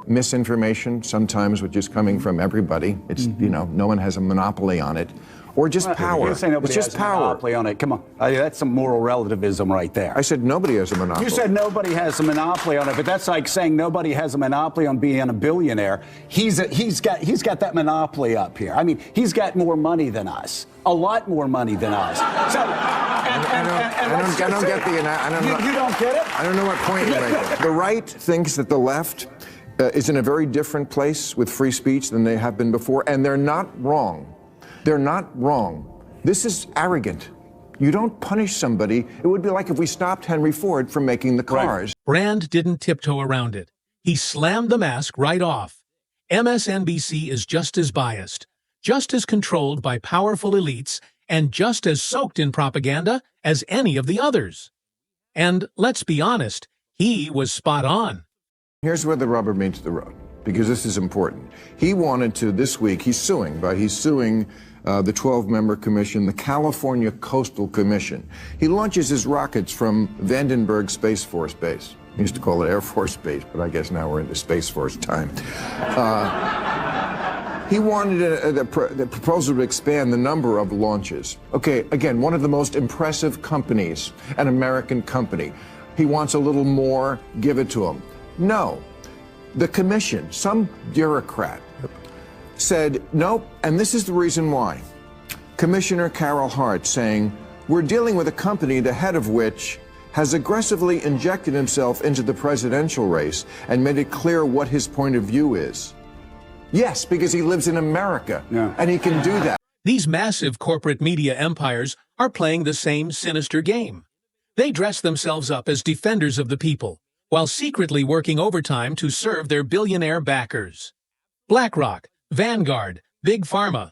Misinformation, sometimes, which is coming from everybody. It's, you know, no one has a monopoly on it. Or just power. You're saying nobody it's just has power. a monopoly on it. Come on. That's some moral relativism right there. I said nobody has a monopoly. You said nobody has a monopoly on it, but that's like saying nobody has a monopoly on being a billionaire. He's got that monopoly up here. I mean, he's got more money than us. A lot more money than us. So, I don't get the... You don't get it? I don't know what point you're making. The right thinks that the left is in a very different place with free speech than they have been before, and they're not wrong. They're not wrong. This is arrogant. You don't punish somebody. It would be like if we stopped Henry Ford from making the cars. Right. Brand didn't tiptoe around it. He slammed the mask right off. MSNBC is just as biased, just as controlled by powerful elites, and just as soaked in propaganda as any of the others. And let's be honest, he was spot on. Here's where the rubber meets the road, because this is important. He wanted to, this week, he's suing the 12-member commission, the California Coastal Commission. He launches his rockets from Vandenberg Space Force Base. We used to call it Air Force Base, but I guess now we're into Space Force time. He wanted the proposal to expand the number of launches. Okay, again, one of the most impressive companies, an American company. He wants a little more, give it to him. No. The commission, some bureaucrat, said, nope, and this is the reason why. Commissioner Carol Hart saying, we're dealing with a company, the head of which has aggressively injected himself into the presidential race and made it clear what his point of view is. Yes, because he lives in America, and he can do that. These massive corporate media empires are playing the same sinister game. They dress themselves up as defenders of the people, while secretly working overtime to serve their billionaire backers. BlackRock, Vanguard, Big Pharma,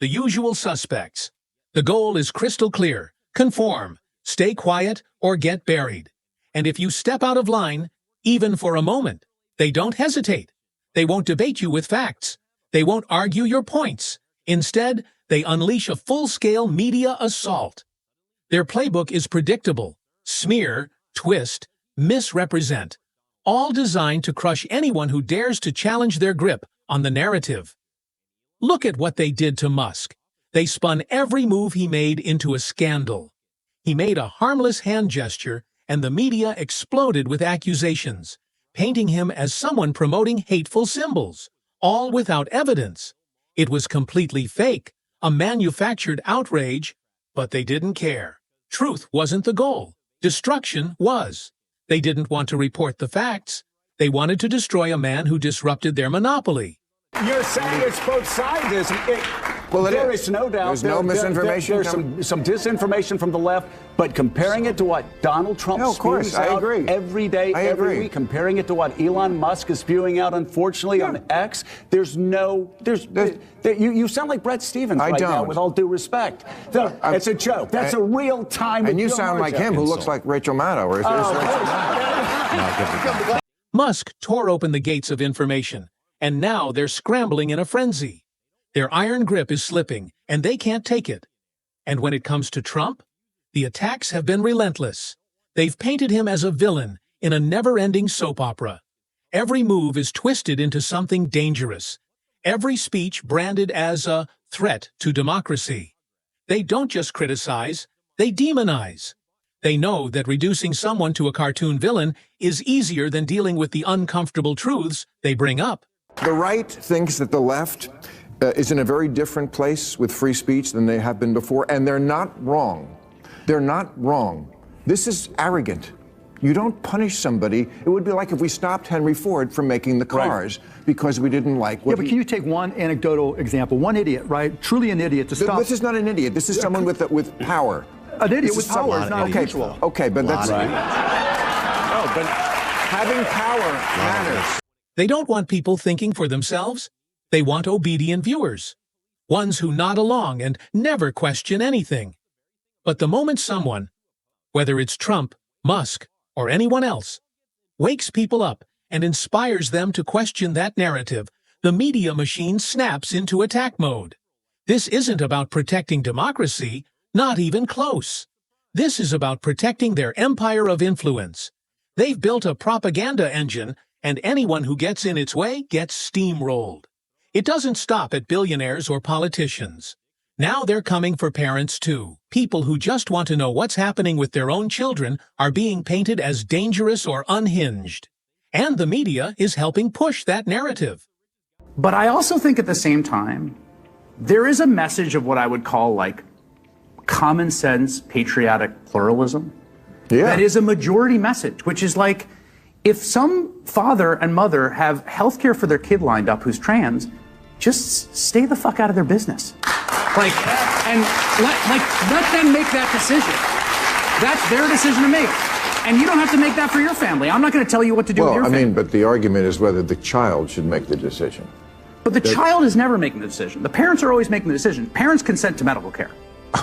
the usual suspects. The goal is crystal clear: conform, stay quiet, or get buried. And if you step out of line, even for a moment, they don't hesitate. They won't debate you with facts. They won't argue your points. Instead, they unleash a full-scale media assault. Their playbook is predictable: smear, twist, misrepresent, all designed to crush anyone who dares to challenge their grip on the narrative. Look at what they did to Musk. They spun every move he made into a scandal. He made a harmless hand gesture, and the media exploded with accusations, painting him as someone promoting hateful symbols, all without evidence. It was completely fake, a manufactured outrage, but they didn't care. Truth wasn't the goal. Destruction was. They didn't want to report the facts. They wanted to destroy a man who disrupted their monopoly. You're saying it's both sides, isn't it? Well, there is no doubt. There's no misinformation. There's some disinformation from the left, but comparing it to what Donald Trump spews out every day, every week, comparing it to what Elon Musk is spewing out, unfortunately, on X, you sound like Brett Stevens now, with all due respect. It's a joke. That's a real-time. And you sound like him, who looks like Rachel Maddow. Musk tore open the gates of information, and now they're scrambling in a frenzy. Their iron grip is slipping, and they can't take it. And when it comes to Trump, the attacks have been relentless. They've painted him as a villain in a never-ending soap opera. Every move is twisted into something dangerous. Every speech branded as a threat to democracy. They don't just criticize, they demonize. They know that reducing someone to a cartoon villain is easier than dealing with the uncomfortable truths they bring up. The right thinks that the left is in a very different place with free speech than they have been before, and they're not wrong. They're not wrong. This is arrogant. You don't punish somebody. It would be like if we stopped Henry Ford from making the cars because we didn't like what but can you take one anecdotal example? One idiot, right? Truly an idiot to stop. This is not an idiot. This is someone with power. An idiot with power is not unusual. Okay, but that's... but having power matters. They don't want people thinking for themselves. They want obedient viewers, ones who nod along and never question anything. But the moment someone, whether it's Trump, Musk, or anyone else, wakes people up and inspires them to question that narrative, the media machine snaps into attack mode. This isn't about protecting democracy, not even close. This is about protecting their empire of influence. They've built a propaganda engine, and anyone who gets in its way gets steamrolled. It doesn't stop at billionaires or politicians. Now they're coming for parents too. People who just want to know what's happening with their own children are being painted as dangerous or unhinged. And the media is helping push that narrative. But I also think at the same time, there is a message of what I would call like common sense, patriotic pluralism. Yeah. That is a majority message, which is like, if some father and mother have health care for their kid lined up who's trans, just stay the fuck out of their business. Like, and let them make that decision. That's their decision to make. And you don't have to make that for your family. I'm not going to tell you what to do with your family. But the argument is whether the child should make the decision. But the child is never making the decision. The parents are always making the decision. Parents consent to medical care.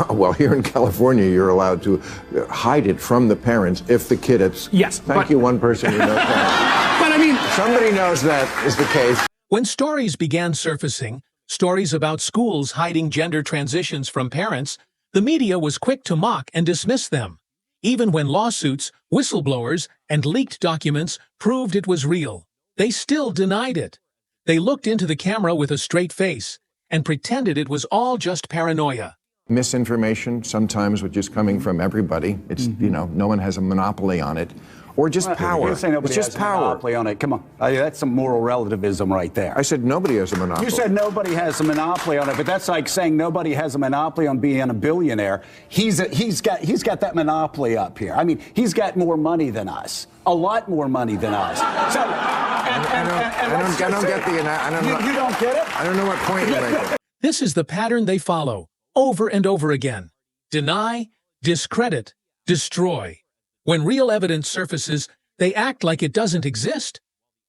Well, here in California, you're allowed to hide it from the parents if the kid is. Yes. Thank you, one person who knows that. But I mean, somebody knows that is the case. When stories began surfacing, stories about schools hiding gender transitions from parents, the media was quick to mock and dismiss them. Even when lawsuits, whistleblowers, and leaked documents proved it was real, they still denied it. They looked into the camera with a straight face and pretended it was all just paranoia. Misinformation, sometimes, which is coming from everybody. It's, no one has a monopoly on it. Or just power. You say nobody it's just has power. A monopoly on it. Come on. That's some moral relativism right there. I said nobody has a monopoly. You said nobody has a monopoly on it, but that's like saying nobody has a monopoly on being a billionaire. He's got that monopoly up here. I mean, he's got more money than us. A lot more money than us. So, I don't get the... You don't get it? I don't know what point you're making. This is the pattern they follow, over and over again. Deny, discredit, destroy. When real evidence surfaces, they act like it doesn't exist.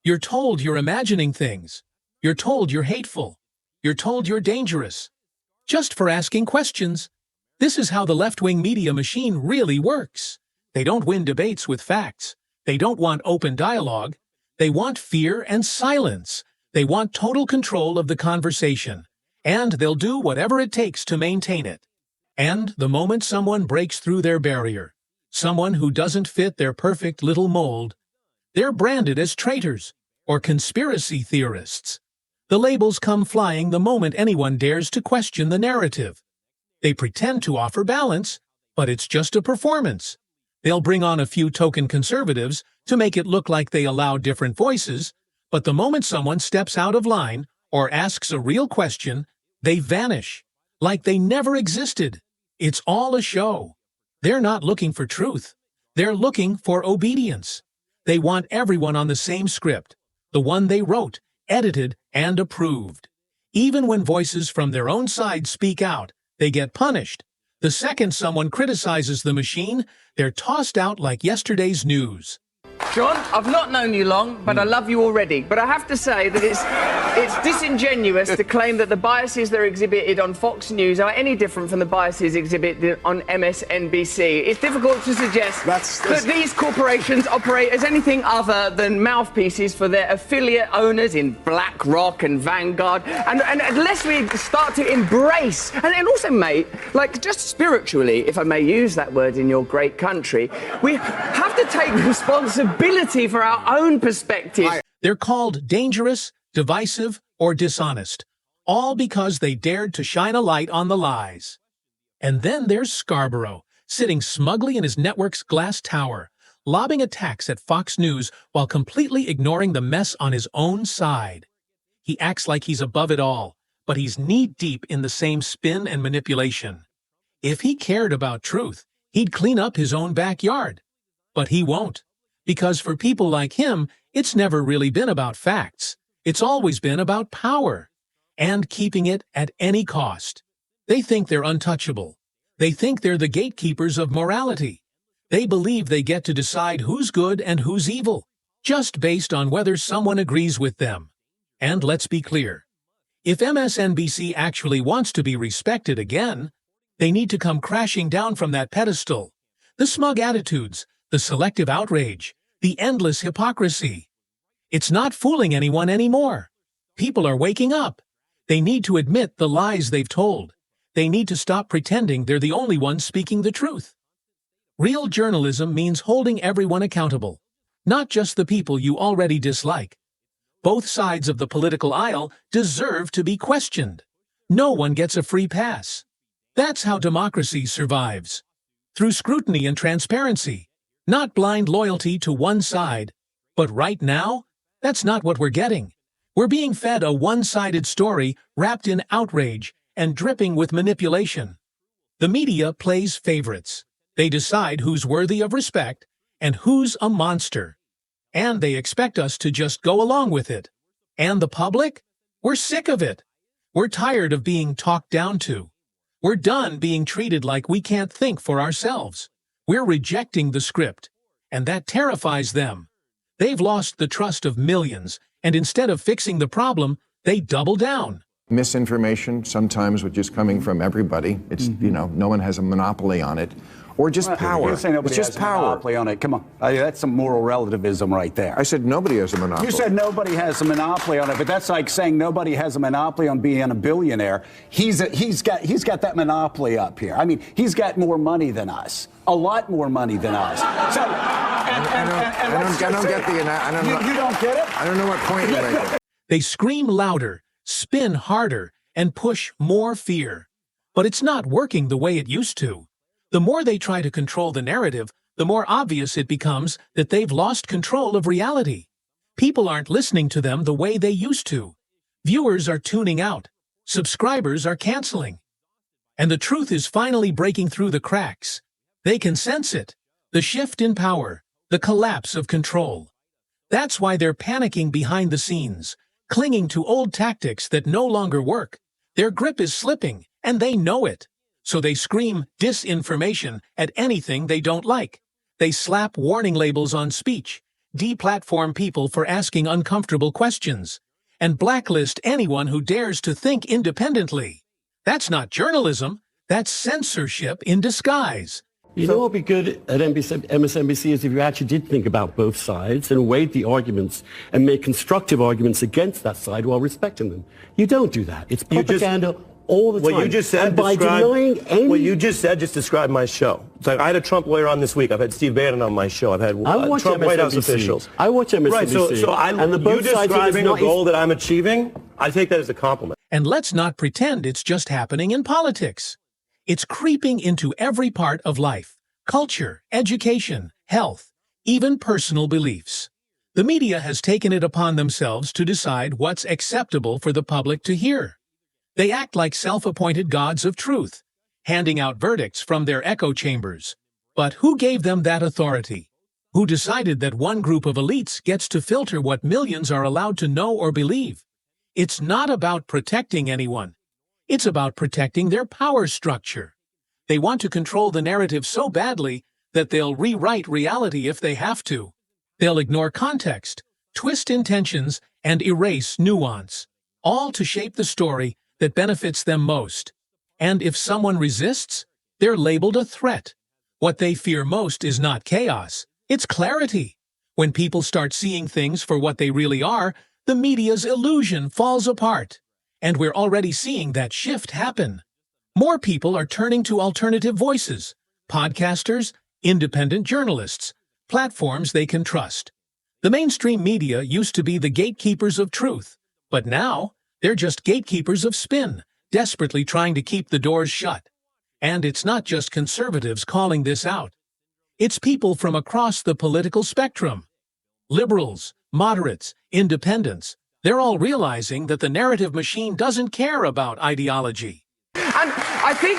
You're told you're imagining things. You're told you're hateful. You're told you're dangerous. Just for asking questions. This is how the left-wing media machine really works. They don't win debates with facts. They don't want open dialogue. They want fear and silence. They want total control of the conversation. And they'll do whatever it takes to maintain it. And the moment someone breaks through their barrier, someone who doesn't fit their perfect little mold, they're branded as traitors or conspiracy theorists. The labels come flying the moment anyone dares to question the narrative. They pretend to offer balance, but it's just a performance. They'll bring on a few token conservatives to make it look like they allow different voices, but the moment someone steps out of line or asks a real question, they vanish, like they never existed. It's all a show. They're not looking for truth. They're looking for obedience. They want everyone on the same script, the one they wrote, edited, and approved. Even when voices from their own side speak out, they get punished. The second someone criticizes the machine, they're tossed out like yesterday's news. John, I've not known you long, but I love you already. But I have to say that it's disingenuous to claim that the biases that are exhibited on Fox News are any different from the biases exhibited on MSNBC. It's difficult to suggest that these corporations operate as anything other than mouthpieces for their affiliate owners in BlackRock and Vanguard. And unless we start to embrace, and also, mate, like just spiritually, if I may use that word in your great country, we have to take responsibility for our own perspective. They're called dangerous, divisive, or dishonest, all because they dared to shine a light on the lies. And then there's Scarborough, sitting smugly in his network's glass tower, lobbing attacks at Fox News while completely ignoring the mess on his own side. He acts like he's above it all, but he's knee-deep in the same spin and manipulation. If he cared about truth, he'd clean up his own backyard. But he won't. Because for people like him, it's never really been about facts. It's always been about power. And keeping it at any cost. They think they're untouchable. They think they're the gatekeepers of morality. They believe they get to decide who's good and who's evil, just based on whether someone agrees with them. And let's be clear. If MSNBC actually wants to be respected again, they need to come crashing down from that pedestal. The smug attitudes, the selective outrage, the endless hypocrisy. It's not fooling anyone anymore. People are waking up. They need to admit the lies they've told. They need to stop pretending they're the only ones speaking the truth. Real journalism means holding everyone accountable. not just the people you already dislike. Both sides of the political aisle deserve to be questioned. No one gets a free pass. That's how democracy survives. Through scrutiny and transparency, not blind loyalty to one side. But right now, that's not what we're getting. We're being fed a one-sided story wrapped in outrage and dripping with manipulation. The media plays favorites. They decide who's worthy of respect and who's a monster. And they expect us to just go along with it. And the public? We're sick of it. We're tired of being talked down to. We're done being treated like we can't think for ourselves. We're rejecting the script, and that terrifies them. They've lost the trust of millions, and instead of fixing the problem, they double down. Misinformation, sometimes, which is coming from everybody. It's, no one has a monopoly on it. Or just power. You're saying nobody it's just has power. A monopoly on it. Come on. That's some moral relativism right there. I said nobody has a monopoly. You said nobody has a monopoly on it, but that's like saying nobody has a monopoly on being a billionaire. He's got that monopoly up here. I mean, he's got more money than us. A lot more money than us. So, I don't get the... You don't get it? I don't know what point you're making. They scream louder, spin harder, and push more fear. But it's not working the way it used to. The more they try to control the narrative, the more obvious it becomes that they've lost control of reality. People aren't listening to them the way they used to. Viewers are tuning out. Subscribers are canceling. And the truth is finally breaking through the cracks. They can sense it. The shift in power. The collapse of control. That's why they're panicking behind the scenes, clinging to old tactics that no longer work. Their grip is slipping, and they know it. So they scream disinformation at anything they don't like. They slap warning labels on speech, deplatform people for asking uncomfortable questions, and blacklist anyone who dares to think independently. That's not journalism, that's censorship in disguise. You know what would be good at MSNBC is if you actually did think about both sides and weighed the arguments and made constructive arguments against that side while respecting them. You don't do that. It's propaganda all the time. What you just said, and by denying any... What you just said just described my show. It's like I had a Trump lawyer on this week. I've had Steve Bannon on my show. I've had Trump White House officials. I watch MSNBC. Right, so you describing a goal that I'm achieving, I take that as a compliment. And let's not pretend it's just happening in politics. It's creeping into every part of life, culture, education, health, even personal beliefs. The media has taken it upon themselves to decide what's acceptable for the public to hear. They act like self-appointed gods of truth, handing out verdicts from their echo chambers. But who gave them that authority? Who decided that one group of elites gets to filter what millions are allowed to know or believe? It's not about protecting anyone. It's about protecting their power structure. They want to control the narrative so badly that they'll rewrite reality if they have to. They'll ignore context, twist intentions, and erase nuance, all to shape the story that benefits them most. And if someone resists, they're labeled a threat. What they fear most is not chaos, it's clarity. When people start seeing things for what they really are, the media's illusion falls apart. And we're already seeing that shift happen. More people are turning to alternative voices, podcasters, independent journalists, platforms they can trust. The mainstream media used to be the gatekeepers of truth, but now they're just gatekeepers of spin, desperately trying to keep the doors shut. And it's not just conservatives calling this out. It's people from across the political spectrum. Liberals, moderates, independents, they're all realizing that the narrative machine doesn't care about ideology. And I think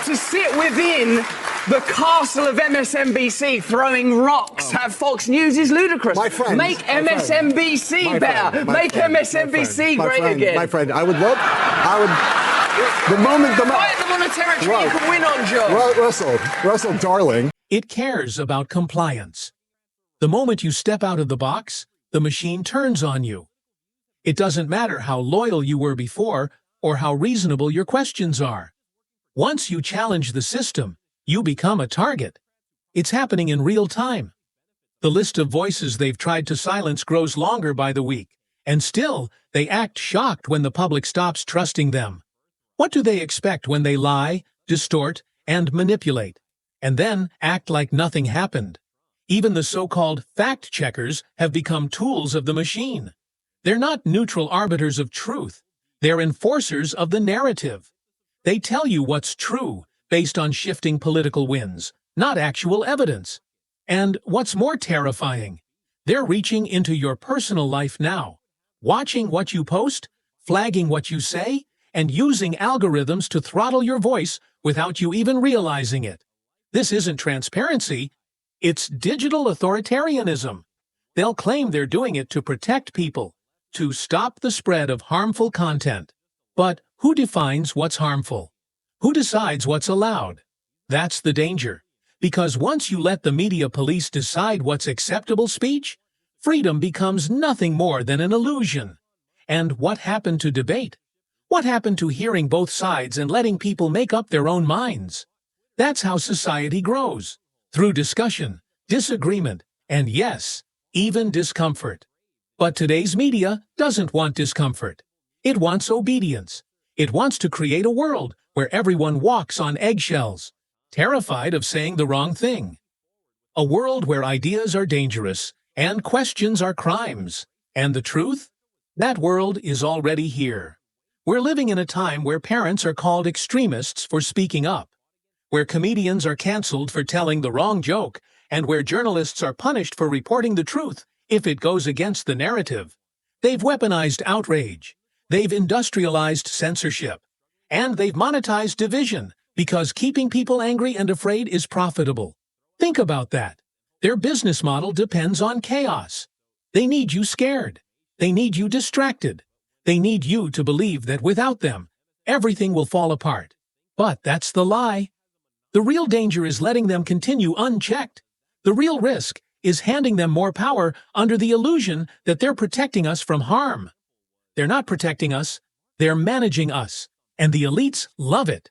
to sit within the castle of MSNBC throwing rocks at Fox News is ludicrous. My friend, make MSNBC better. Make MSNBC great again. My friend, I would, the moment... Fight them on a territory you can win on, Joe. Russell, darling. It cares about compliance. The moment you step out of the box, the machine turns on you. It doesn't matter how loyal you were before or how reasonable your questions are. Once you challenge the system, you become a target. It's happening in real time. The list of voices they've tried to silence grows longer by the week, and still, they act shocked when the public stops trusting them. What do they expect when they lie, distort, and manipulate, and then act like nothing happened? Even the so-called fact-checkers have become tools of the machine. They're not neutral arbiters of truth. They're enforcers of the narrative. They tell you what's true based on shifting political winds, not actual evidence. And what's more terrifying, they're reaching into your personal life now, watching what you post, flagging what you say, and using algorithms to throttle your voice without you even realizing it. This isn't transparency, it's digital authoritarianism. They'll claim they're doing it to protect people, to stop the spread of harmful content. But who defines what's harmful? Who decides what's allowed? That's the danger. Because once you let the media police decide what's acceptable speech, freedom becomes nothing more than an illusion. And what happened to debate? What happened to hearing both sides and letting people make up their own minds? That's how society grows. Through discussion, disagreement, and yes, even discomfort. But today's media doesn't want discomfort. It wants obedience. It wants to create a world where everyone walks on eggshells, terrified of saying the wrong thing. A world where ideas are dangerous and questions are crimes. And the truth? That world is already here. We're living in a time where parents are called extremists for speaking up, where comedians are canceled for telling the wrong joke, and where journalists are punished for reporting the truth if it goes against the narrative. They've weaponized outrage, they've industrialized censorship, and they've monetized division because keeping people angry and afraid is profitable. Think about that. Their business model depends on chaos. They need you scared. They need you distracted. They need you to believe that without them, everything will fall apart. But that's the lie. The real danger is letting them continue unchecked. The real risk is handing them more power under the illusion that they're protecting us from harm. They're not protecting us, they're managing us. And the elites love it.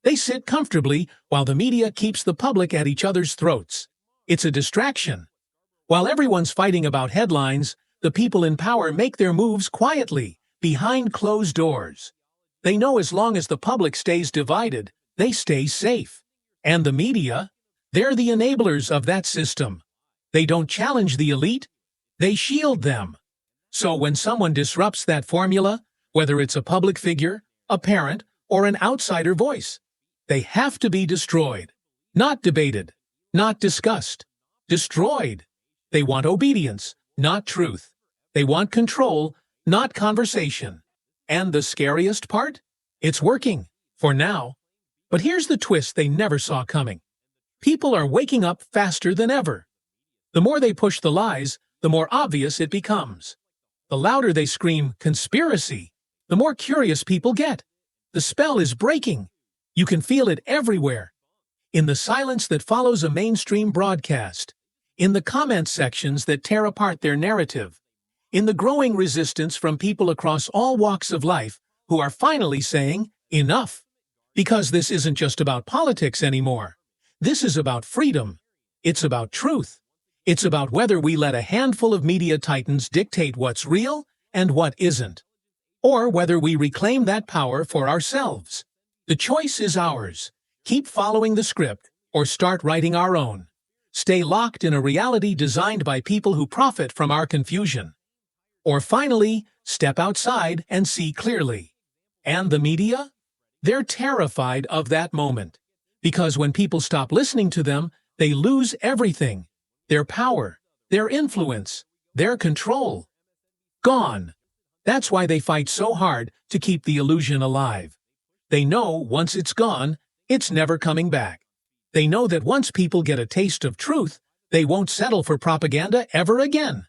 They sit comfortably while the media keeps the public at each other's throats. It's a distraction. While everyone's fighting about headlines, the people in power make their moves quietly, behind closed doors. They know as long as the public stays divided, they stay safe. And the media? They're the enablers of that system. They don't challenge the elite, they shield them. So when someone disrupts that formula, whether it's a public figure, a parent, or an outsider voice, they have to be destroyed. Not debated, not discussed. Destroyed. They want obedience, not truth. They want control, not conversation. And the scariest part? It's working, for now. But here's the twist they never saw coming. People are waking up faster than ever. The more they push the lies, the more obvious it becomes. The louder they scream, conspiracy, the more curious people get. The spell is breaking. You can feel it everywhere. In the silence that follows a mainstream broadcast. In the comment sections that tear apart their narrative. In the growing resistance from people across all walks of life who are finally saying, enough. Because this isn't just about politics anymore. This is about freedom. It's about truth. It's about whether we let a handful of media titans dictate what's real and what isn't. Or whether we reclaim that power for ourselves. The choice is ours. Keep following the script or start writing our own. Stay locked in a reality designed by people who profit from our confusion. Or finally, step outside and see clearly. And the media? They're terrified of that moment. Because when people stop listening to them, they lose everything. Their power, their influence, their control. Gone. That's why they fight so hard to keep the illusion alive. They know once it's gone, it's never coming back. They know that once people get a taste of truth, they won't settle for propaganda ever again.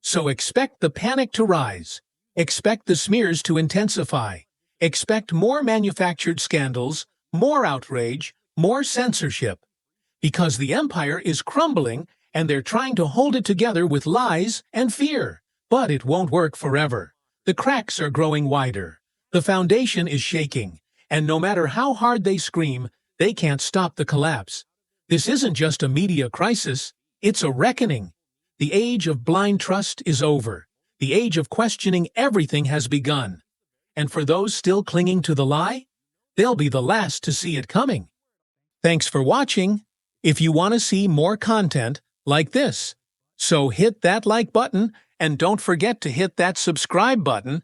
So expect the panic to rise. Expect the smears to intensify. Expect more manufactured scandals, more outrage, more censorship. Because the empire is crumbling and they're trying to hold it together with lies and fear. But it won't work forever. The cracks are growing wider. The foundation is shaking. And no matter how hard they scream, they can't stop the collapse. This isn't just a media crisis, it's a reckoning. The age of blind trust is over. The age of questioning everything has begun. And for those still clinging to the lie, they'll be the last to see it coming. Thanks for watching. If you want to see more content, like this. So hit that like button, and don't forget to hit that subscribe button,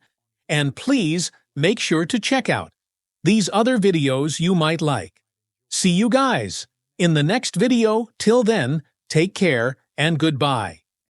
and please make sure to check out these other videos you might like. See you guys in the next video. Till then, take care and goodbye.